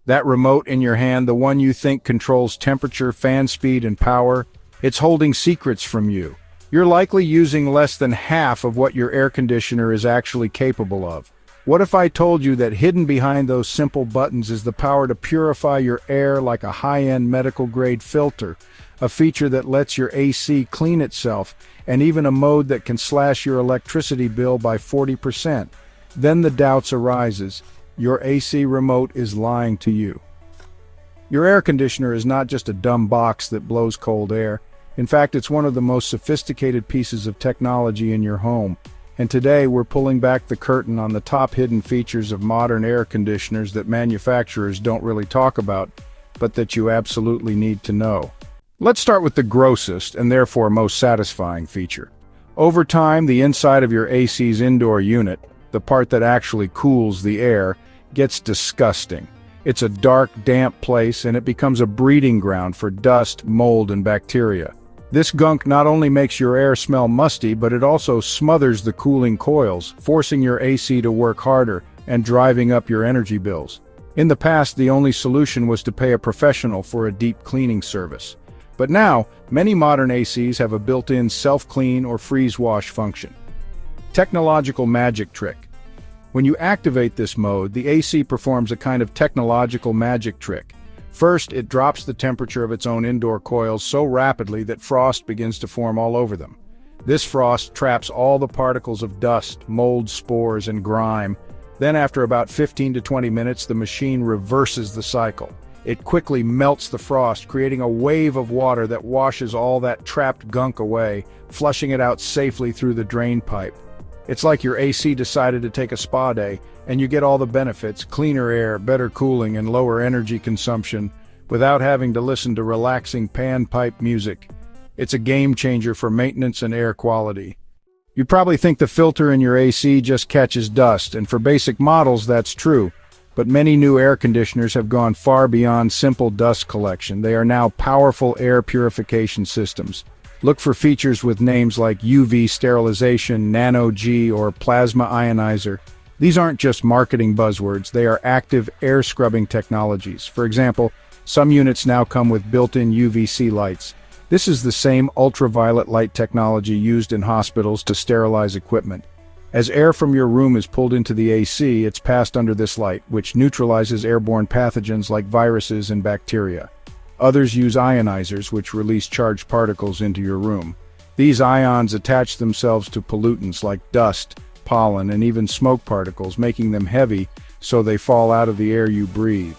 That remote in your hand, the one you think controls temperature, fan speed, and power, it's holding secrets from you. You're likely using less than half of what your air conditioner is actually capable of. What if I told you that hidden behind those simple buttons is the power to purify your air like a high-end medical-grade filter, a feature that lets your AC clean itself, and even a mode that can slash your electricity bill by 40%? Then the doubts arises. Your AC remote is lying to you. Your air conditioner is not just a dumb box that blows cold air. In fact, it's one of the most sophisticated pieces of technology in your home. And today we're pulling back the curtain on the top hidden features of modern air conditioners that manufacturers don't really talk about, but that you absolutely need to know. Let's start with the grossest and therefore most satisfying feature. Over time, the inside of your AC's indoor unit, the part that actually cools the air, gets disgusting. It's a dark, damp place, and it becomes a breeding ground for dust, mold, and bacteria. This gunk not only makes your air smell musty, but it also smothers the cooling coils, forcing your AC to work harder and driving up your energy bills. In the past, the only solution was to pay a professional for a deep cleaning service. But now, many modern ACs have a built-in self-clean or freeze-wash function. Technological magic trick. When you activate this mode, the AC performs a kind of technological magic trick. First, it drops the temperature of its own indoor coils so rapidly that frost begins to form all over them. This frost traps all the particles of dust, mold, spores, and grime. Then after about 15 to 20 minutes, the machine reverses the cycle. It quickly melts the frost, creating a wave of water that washes all that trapped gunk away, flushing it out safely through the drain pipe. It's like your AC decided to take a spa day, and you get all the benefits: cleaner air, better cooling, and lower energy consumption, without having to listen to relaxing panpipe music. It's a game changer for maintenance and air quality. You probably think the filter in your AC just catches dust, and for basic models that's true. But many new air conditioners have gone far beyond simple dust collection. They are now powerful air purification systems. Look for features with names like UV sterilization, nano-G, or plasma ionizer. These aren't just marketing buzzwords, they are active air scrubbing technologies. For example, some units now come with built-in UVC lights. This is the same ultraviolet light technology used in hospitals to sterilize equipment. As air from your room is pulled into the AC, it's passed under this light, which neutralizes airborne pathogens like viruses and bacteria. Others use ionizers, which release charged particles into your room. These ions attach themselves to pollutants like dust, pollen, and even smoke particles, making them heavy so they fall out of the air you breathe.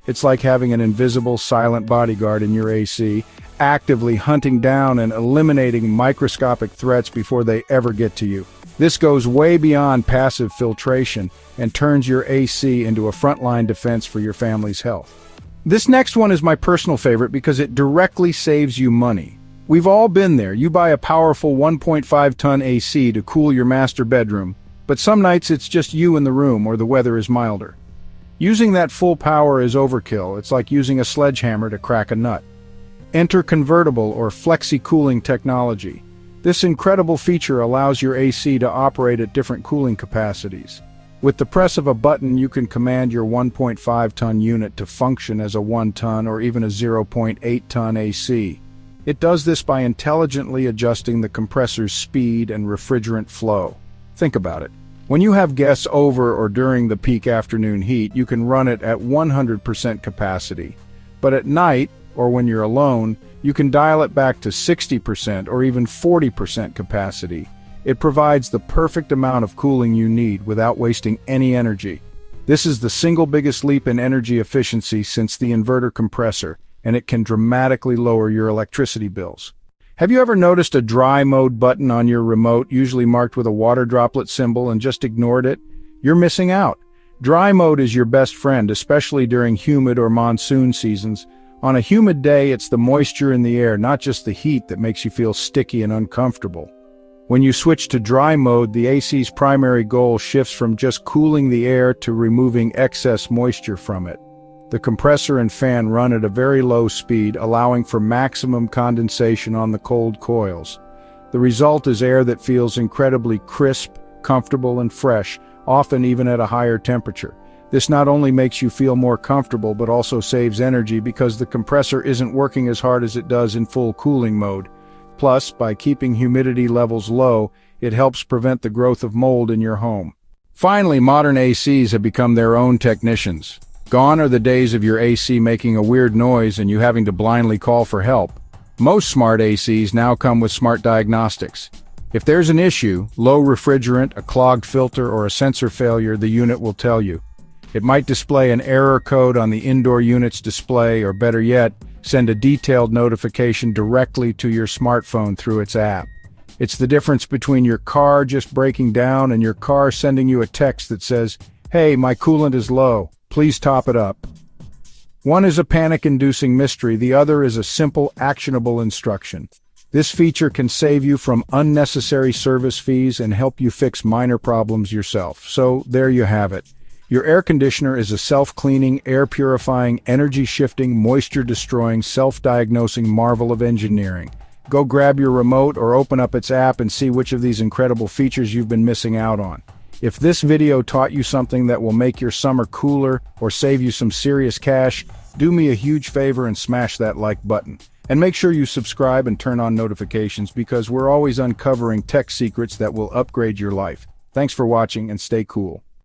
It's like having an invisible, silent bodyguard in your AC, actively hunting down and eliminating microscopic threats before they ever get to you. This goes way beyond passive filtration and turns your AC into a frontline defense for your family's health. This next one is my personal favorite because it directly saves you money. We've all been there. You buy a powerful 1.5-ton AC to cool your master bedroom, but some nights it's just you in the room or the weather is milder. Using that full power is overkill. It's like using a sledgehammer to crack a nut. Enter convertible or flexi-cooling technology. This incredible feature allows your AC to operate at different cooling capacities. With the press of a button, you can command your 1.5-ton unit to function as a 1-ton or even a 0.8-ton AC. It does this by intelligently adjusting the compressor's speed and refrigerant flow. Think about it. When you have guests over or during the peak afternoon heat, you can run it at 100% capacity. But at night, or when you're alone, you can dial it back to 60% or even 40% capacity. It provides the perfect amount of cooling you need without wasting any energy. This is the single biggest leap in energy efficiency since the inverter compressor, and it can dramatically lower your electricity bills. Have you ever noticed a dry mode button on your remote, usually marked with a water droplet symbol, and just ignored it? You're missing out. Dry mode is your best friend, especially during humid or monsoon seasons. On a humid day, it's the moisture in the air, not just the heat, that makes you feel sticky and uncomfortable. When you switch to dry mode, the AC's primary goal shifts from just cooling the air to removing excess moisture from it. The compressor and fan run at a very low speed, allowing for maximum condensation on the cold coils. The result is air that feels incredibly crisp, comfortable, and fresh, often even at a higher temperature. This not only makes you feel more comfortable but also saves energy because the compressor isn't working as hard as it does in full cooling mode. Plus, by keeping humidity levels low, it helps prevent the growth of mold in your home. Finally, modern ACs have become their own technicians. Gone are the days of your AC making a weird noise and you having to blindly call for help. Most smart ACs now come with Smart Diagnostics. If there's an issue, low refrigerant, a clogged filter, or a sensor failure, the unit will tell you. It might display an error code on the indoor unit's display, or better yet, send a detailed notification directly to your smartphone through its app. It's the difference between your car just breaking down and your car sending you a text that says, "Hey, my coolant is low. Please top it up." One is a panic-inducing mystery, the other is a simple, actionable instruction. This feature can save you from unnecessary service fees and help you fix minor problems yourself. So, there you have it. Your air conditioner is a self-cleaning, air-purifying, energy-shifting, moisture-destroying, self-diagnosing marvel of engineering. Go grab your remote or open up its app and see which of these incredible features you've been missing out on. If this video taught you something that will make your summer cooler or save you some serious cash, do me a huge favor and smash that like button. And make sure you subscribe and turn on notifications because we're always uncovering tech secrets that will upgrade your life. Thanks for watching and stay cool.